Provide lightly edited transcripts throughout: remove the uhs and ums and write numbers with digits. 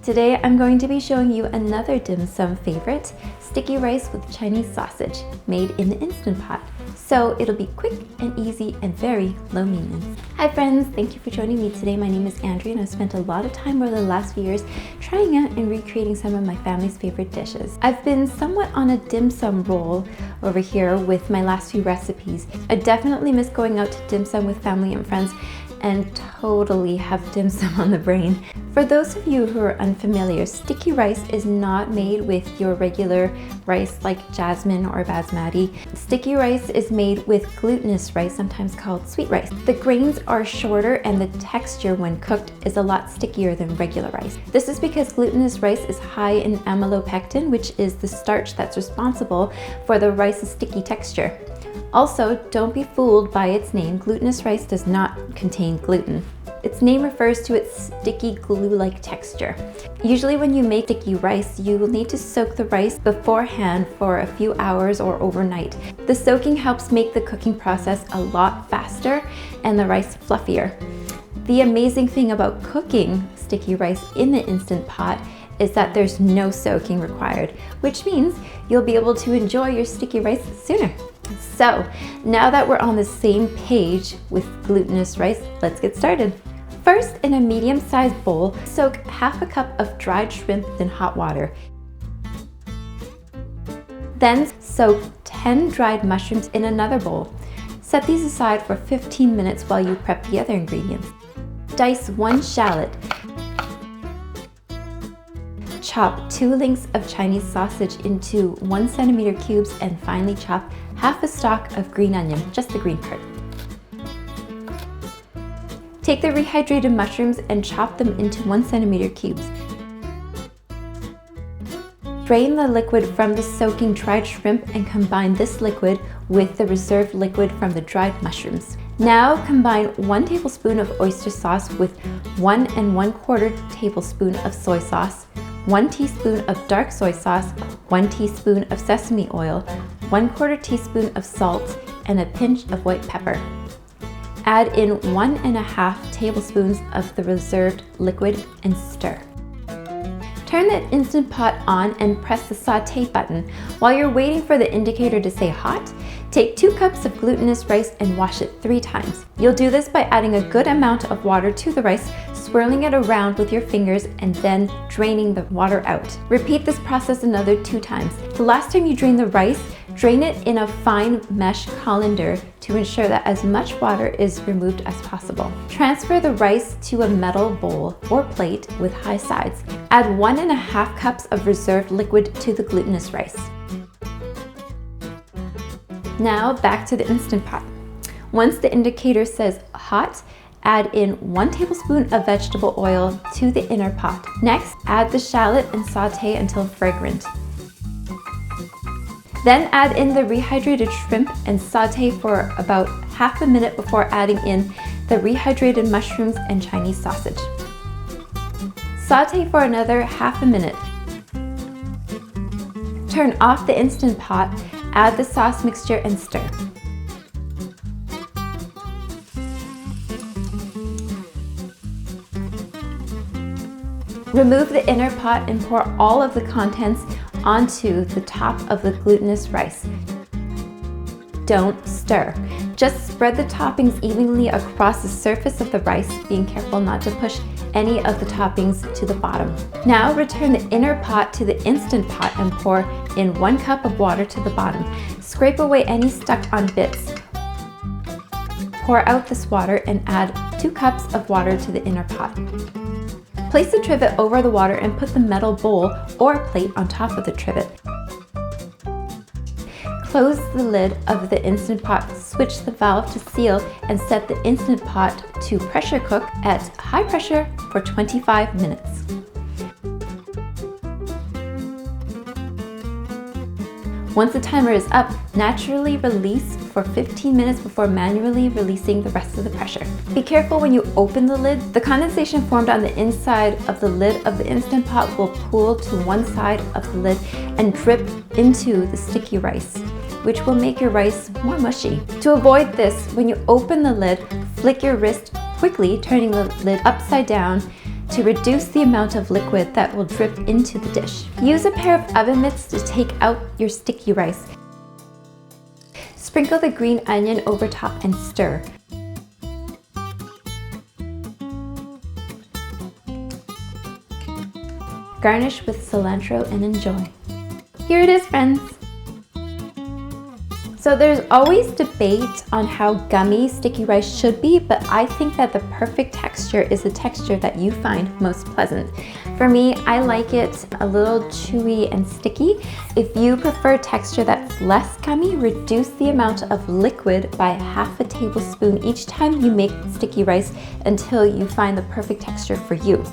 Today I'm going to be showing you another dim sum favorite, sticky rice with Chinese sausage, made in the Instant Pot. So it'll be quick and easy and very low maintenance. Hi friends, thank you for joining me today. My name is Andrea and I've spent a lot of time over the last few years trying out and recreating some of my family's favorite dishes. I've been somewhat on a dim sum roll over here with my last few recipes. I definitely miss going out to dim sum with family and friends and totally have dim sum on the brain. For those of you who are unfamiliar, sticky rice is not made with your regular rice like jasmine or basmati. Sticky rice is made with glutinous rice, sometimes called sweet rice. The grains are shorter and the texture when cooked is a lot stickier than regular rice. This is because glutinous rice is high in amylopectin, which is the starch that's responsible for the rice's sticky texture. Also, don't be fooled by its name. Glutinous rice does not contain gluten. Its name refers to its sticky glue-like texture. Usually when you make sticky rice, you will need to soak the rice beforehand for a few hours or overnight. The soaking helps make the cooking process a lot faster and the rice fluffier. The amazing thing about cooking sticky rice in the Instant Pot is that there's no soaking required, which means you'll be able to enjoy your sticky rice sooner. So now that we're on the same page with glutinous rice, let's get started. First, in a medium-sized bowl, soak half a cup of dried shrimp in hot water. Then soak 10 dried mushrooms in another bowl. Set these aside for 15 minutes while you prep the other ingredients. Dice 1 shallot. Chop 2 links of Chinese sausage into 1 centimeter cubes and finely chop half a stalk of green onion, just the green part. Take the rehydrated mushrooms and chop them into 1 centimeter cubes. Drain the liquid from the soaking dried shrimp and combine this liquid with the reserved liquid from the dried mushrooms. Now combine 1 tablespoon of oyster sauce with 1 1/4 tablespoon of soy sauce, 1 teaspoon of dark soy sauce, 1 teaspoon of sesame oil, 1/4 teaspoon of salt, and a pinch of white pepper. Add in 1 1/2 tablespoons of the reserved liquid and stir. Turn the Instant Pot on and press the saute button. While you're waiting for the indicator to say hot, take 2 cups of glutinous rice and wash it 3 times. You'll do this by adding a good amount of water to the rice, swirling it around with your fingers, and then draining the water out. Repeat this process another 2 times. The last time you drain the rice, drain it in a fine mesh colander to ensure that as much water is removed as possible. Transfer the rice to a metal bowl or plate with high sides. Add 1 1/2 cups of reserved liquid to the glutinous rice. Now back to the Instant Pot. Once the indicator says hot, add in 1 tablespoon of vegetable oil to the inner pot. Next, add the shallot and saute until fragrant. Then add in the rehydrated shrimp and saute for about half a minute before adding in the rehydrated mushrooms and Chinese sausage. Saute for another half a minute. Turn off the Instant Pot, add the sauce mixture and stir. Remove the inner pot and pour all of the contents onto the top of the glutinous rice. Don't stir. Just spread the toppings evenly across the surface of the rice, being careful not to push any of the toppings to the bottom. Now return the inner pot to the Instant Pot and pour in 1 cup of water to the bottom. Scrape away any stuck-on bits. Pour out this water and add 2 cups of water to the inner pot. Place the trivet over the water and put the metal bowl or plate on top of the trivet. Close the lid of the Instant Pot, switch the valve to seal, and set the Instant Pot to pressure cook at high pressure for 25 minutes. Once the timer is up, naturally release for 15 minutes before manually releasing the rest of the pressure. Be careful when you open the lid. The condensation formed on the inside of the lid of the Instant Pot will pool to one side of the lid and drip into the sticky rice, which will make your rice more mushy. To avoid this, when you open the lid, flick your wrist quickly, turning the lid upside down to reduce the amount of liquid that will drip into the dish. Use a pair of oven mitts to take out your sticky rice. Sprinkle the green onion over top and stir. Garnish with cilantro and enjoy. Here it is, friends. So there's always debate on how gummy sticky rice should be, but I think that the perfect texture is the texture that you find most pleasant. For me, I like it a little chewy and sticky. If you prefer texture that's less gummy, reduce the amount of liquid by ½ tablespoon each time you make sticky rice until you find the perfect texture for you.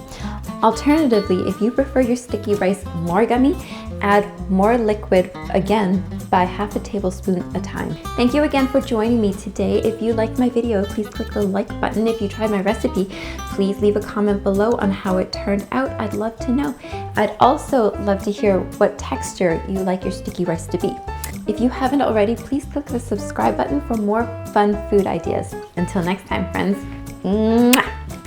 Alternatively, if you prefer your sticky rice more gummy, add more liquid, again, by ½ tablespoon at a time. Thank you again for joining me today. If you liked my video, please click the like button. If you tried my recipe, please leave a comment below on how it turned out. I'd love to know. I'd also love to hear what texture you like your sticky rice to be. If you haven't already, please click the subscribe button for more fun food ideas. Until next time, friends. Mwah!